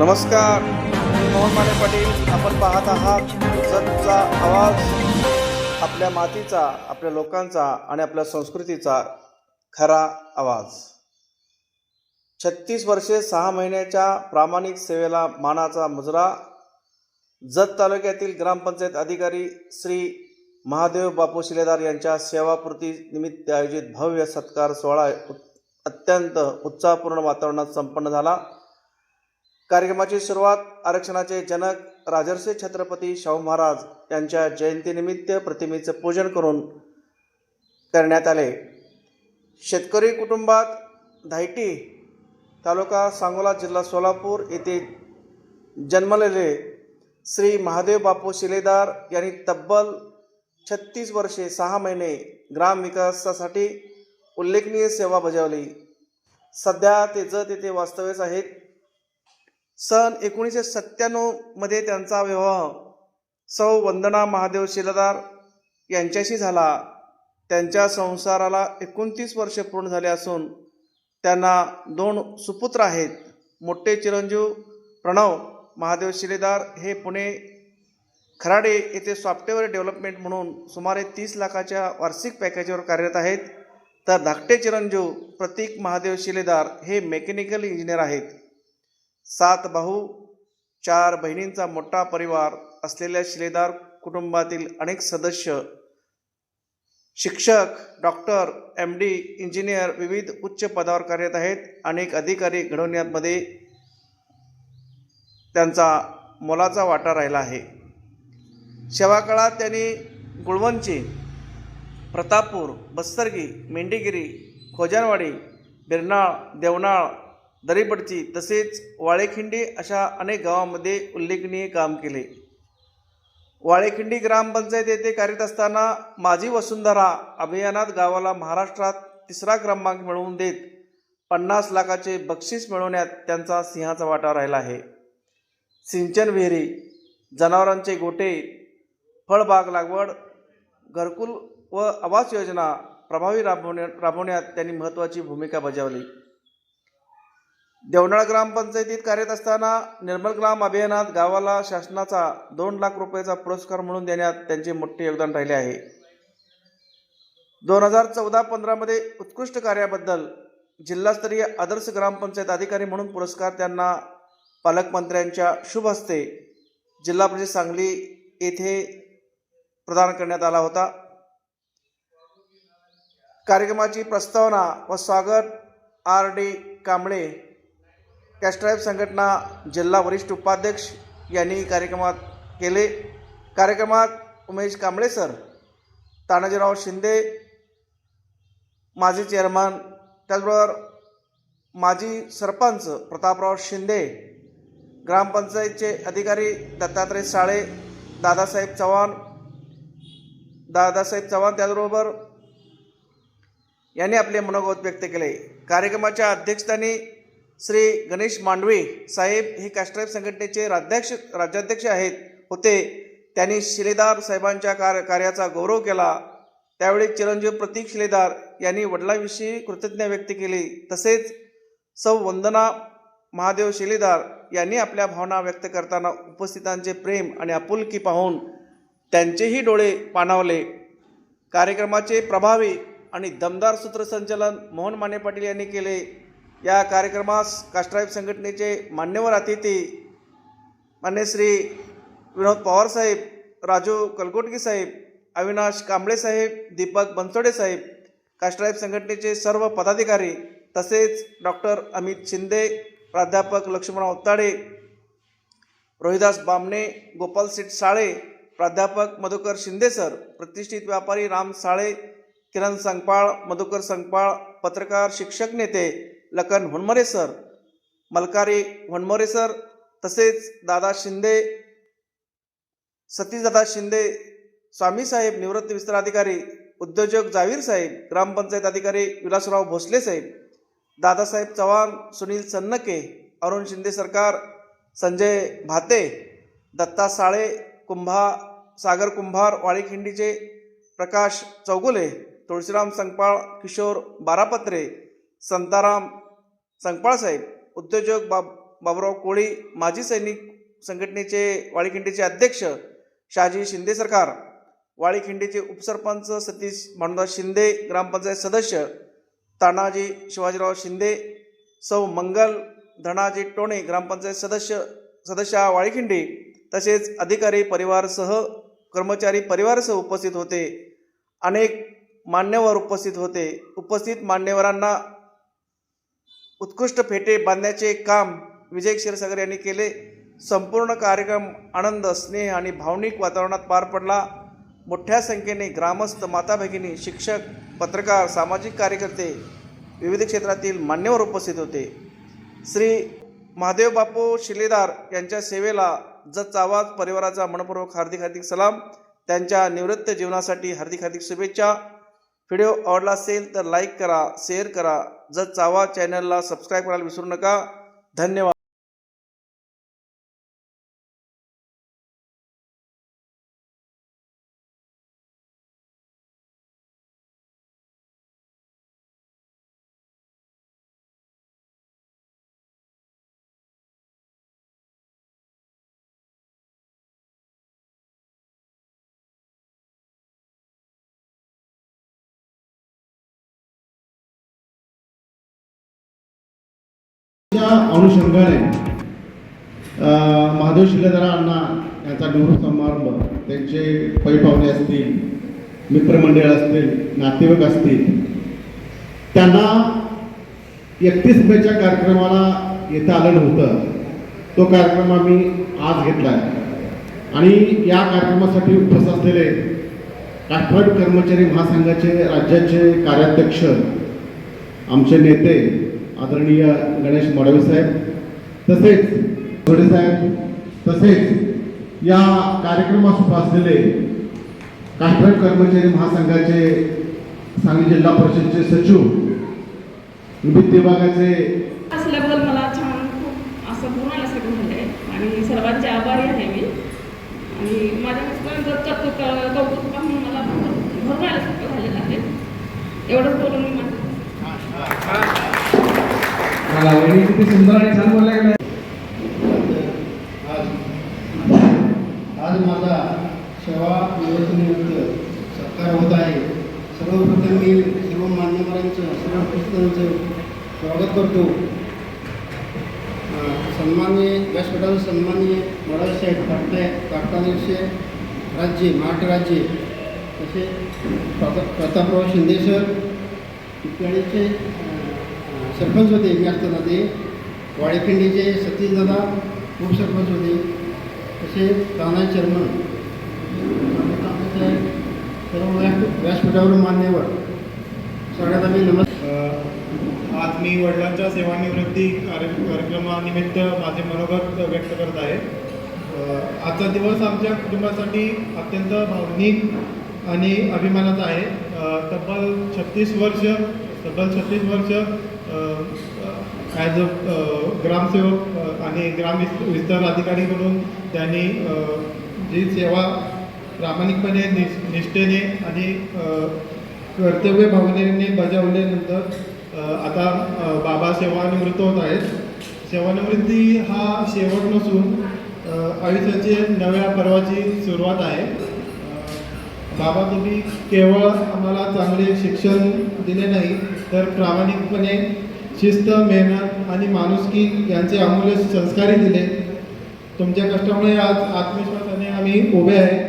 नमस्कार, मी मोहन माने पाटील. आपण पाहत आहात जतचा आवाज. आपल्या मातीचा, आपल्या लोकांचा आणि आपल्या संस्कृतीचा खरा आवाज. 36 वर्षे 6 महिन्याच्या प्रामाणिक सेवेला मानाचा मुजरा. जत तालुक्यातील ग्रामपंचायत अधिकारी श्री महादेव बापू शिलेदार यांच्या सेवापूर्ती निमित्त आयोजित भव्य सत्कार सोहळा अत्यंत उत्साहपूर्ण वातावरणात संपन्न झाला. कार्यक्रमाची सुरुवात आरक्षणाचे जनक राजर्षी छत्रपती शाहू महाराज यांच्या जयंतीनिमित्त प्रतिमेचे पूजन करून करण्यात आले. शेतकरी कुटुंबात धायटी, तालुका सांगोला, जिल्हा सोलापूर येथे जन्मलेले श्री महादेव बापू शिलेदार यांनी तब्बल 36 वर्षे 6 महिने ग्रामविकासासाठी उल्लेखनीय सेवा बजावली. सध्या ते जत येथे वास्तव्यास आहेत. सन 1997 मध्ये त्यांचा विवाह सौ वंदना महादेव शिलेदार यांच्याशी झाला. त्यांच्या संसाराला 29 वर्षे पूर्ण झाले असून त्यांना 2 सुपुत्र आहेत. मोठे चिरंजीव प्रणव महादेव शिलेदार हे पुणे खराडे येथे सॉफ्टवेअर डेव्हलपमेंट म्हणून सुमारे 30 लाखाच्या वार्षिक पॅकेजवर कार्यरत आहेत. तर धाकटे चिरंजीव प्रतीक महादेव शिलेदार हे मेकॅनिकल इंजिनियर आहेत. 7 भाऊ 4 बहिणींचा मोठा परिवार असलेल्या शिलेदार कुटुंबातील अनेक सदस्य शिक्षक, डॉक्टर, MD, इंजिनियर विविध उच्च पदावर कार्यरत आहेत. अनेक अधिकारी घडवण्यामध्ये त्यांचा मोलाचा वाटा राहिला आहे. सेवाकाळात त्यांनी गुळवंची, प्रतापपूर, बस्तरगी, मेंढीगिरी, खोजानवाडी, बिरनाळ, देवनाळ, दरीपडची तसेच वाळेखिंडी अशा अनेक गावांमध्ये उल्लेखनीय काम केले. वाळेखिंडी ग्रामपंचायत येथे कार्यरत असताना माझी वसुंधरा अभियानात गावाला महाराष्ट्रात 3रा क्रमांक मिळवून देत 50 लाखाचे बक्षीस मिळवण्यात त्यांचा सिंहाचा वाटा राहिला आहे. सिंचन विहिरी, जनावरांचे गोठे, फळबाग लागवड, घरकुल व आवास योजना प्रभावी राबवण्यात त्यांनी महत्त्वाची भूमिका बजावली. देवनाळ ग्रामपंचायतीत कार्यरत असताना निर्मल ग्राम अभियानात गावाला शासनाचा 2 लाख रुपयाचा पुरस्कार म्हणून देण्यात त्यांचे मोठे योगदान राहिले आहे. 2014-15 मध्ये उत्कृष्ट कार्याबद्दल जिल्हास्तरीय आदर्श ग्रामपंचायत अधिकारी म्हणून पुरस्कार त्यांना पालकमंत्र्यांच्या शुभ हस्ते जिल्हा परिषद सांगली येथे प्रदान करण्यात आला होता. कार्यक्रमाची प्रस्तावना व स्वागत RD कांबळे, कॅस्ट्राईब संघटना जिल्हा वरिष्ठ उपाध्यक्ष यांनी कार्यक्रमात केले. कार्यक्रमात उमेश कांबळे सर, तानाजीराव शिंदे माजी चेअरमन, त्याचबरोबर माजी सरपंच प्रतापराव शिंदे, ग्रामपंचायतचे अधिकारी दत्तात्रय साळे, दादासाहेब चव्हाण त्याचबरोबर यांनी आपले मनोगत व्यक्त केले. कार्यक्रमाच्या अध्यक्षस्थानी श्री गणेश मांडवे साहेब हे कॅस्ट्राईब संघटनेचे राज्याध्यक्ष होते. त्यांनी शिलेदार साहेबांच्या कार्याचा गौरव केला. त्यावेळी चिरंजीव प्रतीक शिलेदार यांनी वडिलांविषयी कृतज्ञता व्यक्त केली. तसेच सौ वंदना महादेव शिलेदार यांनी आपल्या भावना व्यक्त करताना उपस्थितांचे प्रेम आणि आपुलकी पाहून त्यांचेही डोळे पाणावले. कार्यक्रमाचे प्रभावी आणि दमदार सूत्रसंचालन मोहन माने पाटील यांनी केले. या कार्यक्रमास कास्ट्राईब संघटनेचे मान्यवर अतिथी मान्य श्री विनोद पवार साहेब, राजू कलगोटगी साहेब, अविनाश कांबळे साहेब, दीपक बनसोडे साहेब, कास्ट्राईब संघटनेचे सर्व पदाधिकारी तसेच डॉक्टर अमित शिंदे, प्राध्यापक लक्ष्मण अवताडे, रोहिदास बामणे, गोपाल सेठ साळे, प्राध्यापक मधुकर शिंदे सर, प्रतिष्ठित व्यापारी राम साळे, किरण संगपाळ, मधुकर संगपाळ, पत्रकार शिक्षक नेते लखन हुनमरे सर, मलकारी हुनमरे सर, तसेच दादा शिंदे, सतीशदादा शिंदे, स्वामी साहेब निवृत्त विस्तार अधिकारी, उद्योजक जावीर साहेब, ग्रामपंचायत अधिकारी विलासराव भोसले साहेब, दादासाहेब चव्हाण, सुनील सन्नके, अरुण शिंदे सरकार, संजय भाते, दत्ता साळे, सागर कुंभार वाळीखिंडीचे, प्रकाश चौगुले, तुळशीराम संगपाळ, किशोर बारापत्रे, संताराम संगपाळ साहेब, उद्योजक बाबुराव कोळी, माजी सैनिक संघटनेचे वाळीखिंडीचे अध्यक्ष शहाजी शिंदे सरकार, वाळीखिंडीचे उपसरपंच सतीश भानुदास शिंदे, ग्रामपंचायत सदस्य तानाजी शिवाजीराव शिंदे, सौ मंगल धनाजी टोणे, ग्रामपंचायत सदस्य वाळीखिंडी, तसेच अधिकारी परिवारसह कर्मचारी परिवारसह उपस्थित होते. अनेक मान्यवर उपस्थित होते. उपस्थित मान्यवरांना उत्कृष्ट फेटे बांधण्याचे काम विजय क्षीरसागर यांनी केले. संपूर्ण कार्यक्रम आनंद, स्नेह आणि भावनिक वातावरणात पार पडला. मोठ्या संख्येने ग्रामस्थ, माता भगिनी, शिक्षक, पत्रकार, सामाजिक कार्यकर्ते, विविध क्षेत्रातील मान्यवर उपस्थित होते. श्री महादेव बापू शिलेदार यांच्या सेवेला जतचा आवाज परिवाराचा मनपूर्वक हार्दिक सलाम. त्यांच्या निवृत्त जीवनासाठी हार्दिक शुभेच्छा. व्हिडिओ आवडला असेल तर लाईक करा, शेअर करा. जतचा आवाज चॅनलला सबस्क्राईब करायला विसरू नका. धन्यवाद. अनुषंगाने महादेव शिलेदार अण्णा यांचा निवृत्त समारंभ, त्यांचे पै पाहुणे असतील, मित्रमंडळ असतील, नातेवाईक असतील, त्यांना 31 मेच्या कार्यक्रमाला येता आलं नव्हतं. तो कार्यक्रम आम्ही आज घेतला आहे आणि या कार्यक्रमासाठी उपस्थित असलेले काठपड कर्मचारी महासंघाचे राज्याचे कार्याध्यक्ष, आमचे नेते आदरणीय गणेश मडवी साहेब, तसेच थोडे साहेब, तसेच या कार्यक्रमास उपस्थित असलेले काठपड कर्मचारी महासंघाचे सांगली जिल्हा परिषदेचे सचिव, विविध विभागाचे असल्याबद्दल मला छान खूप असं बोलायलासारखं झालं आहे आणि सर्वांचे आभारी आहे मी. आणि माझ्या मिस्टरांचं कौतुक पाहून मला भरपूर आल्यासारखं झालेलं आहे. एवढंच बोलून मी किती सुंदर आणि छान बोलल्या गेल्या. आज माझा सेवा निवृत्तीनिमित्त सत्कार होत आहे. सर्वप्रथम मी सर्व मान्यवरांचं, सर्व उपस्थितांचं स्वागत करतो. सन्माननीय व्यासपीठावर सन्माननीय मडवी साहेब, प्राक्तन राज्य, महाराष्ट्र राज्य, तसे प्रतापराव शिंदे सर इत्यादीचे सरपंच होते. मी असताना ते वाळीखिंडीचे सतीशदादा उपसरपंच होते. तसे ताना चेअरमन, सर्व व्यासपीठावर मान्यवर सगळ्यात आम्ही नमस्कार. आज मी वडिलांच्या सेवानिवृत्ती कार्यक्रमानिमित्त माझे मनोगत व्यक्त करत आहे. आजचा दिवस आमच्या कुटुंबासाठी अत्यंत भावनिक आणि अभिमानाचा आहे. तब्बल 36 वर्ष ॲज अ ग्रामसेवक आणि ग्राम विस्तार अधिकारी म्हणून त्यांनी जी सेवा प्रामाणिकपणे, निष्ठेने आणि कर्तव्य भावनेने बजावल्यानंतर आता बाबा सेवानिवृत्त होत आहेत. सेवानिवृत्ती हा शेवट नसून आयुष्याची नव्या पर्वाची सुरुवात आहे. बाबा, तुम्ही केवळ आम्हाला चांगले शिक्षण दिले नाही, तर प्रामाणिकपणे शिस्त, मेहनत आणि माणुसकी यांचे अमूल्य संस्कारही दिले. तुमच्या कष्टामुळे आज आत्मविश्वासाने आम्ही उभे आहे.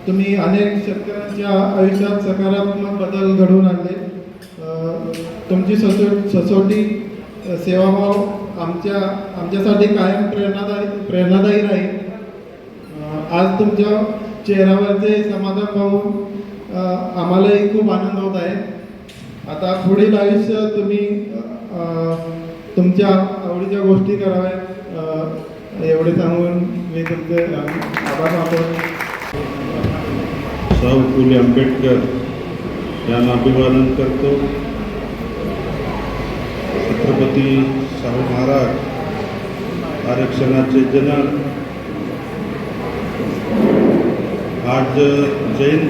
तुम्ही अनेक शेतकऱ्यांच्या आयुष्यात सकारात्मक बदल घडवून आणले. तुमची सचोटी, सेवाभाव आमच्यासाठी कायम प्रेरणादायी राहील. आज तुमच्या चेहऱ्यावरचे समाधान पाहून आम्हालाही खूप आनंद होत आहे. आता पुढील आयुष्य तुम्ही तुमच्या आवडीच्या गोष्टी कराव्या, एवढे सांगून मी तुमचे आभार मानतो. शाहू फुले आंबेडकर यांना अभिवादन करतो. छत्रपती शाहू महाराज आरक्षणाचे जनक, आज जैन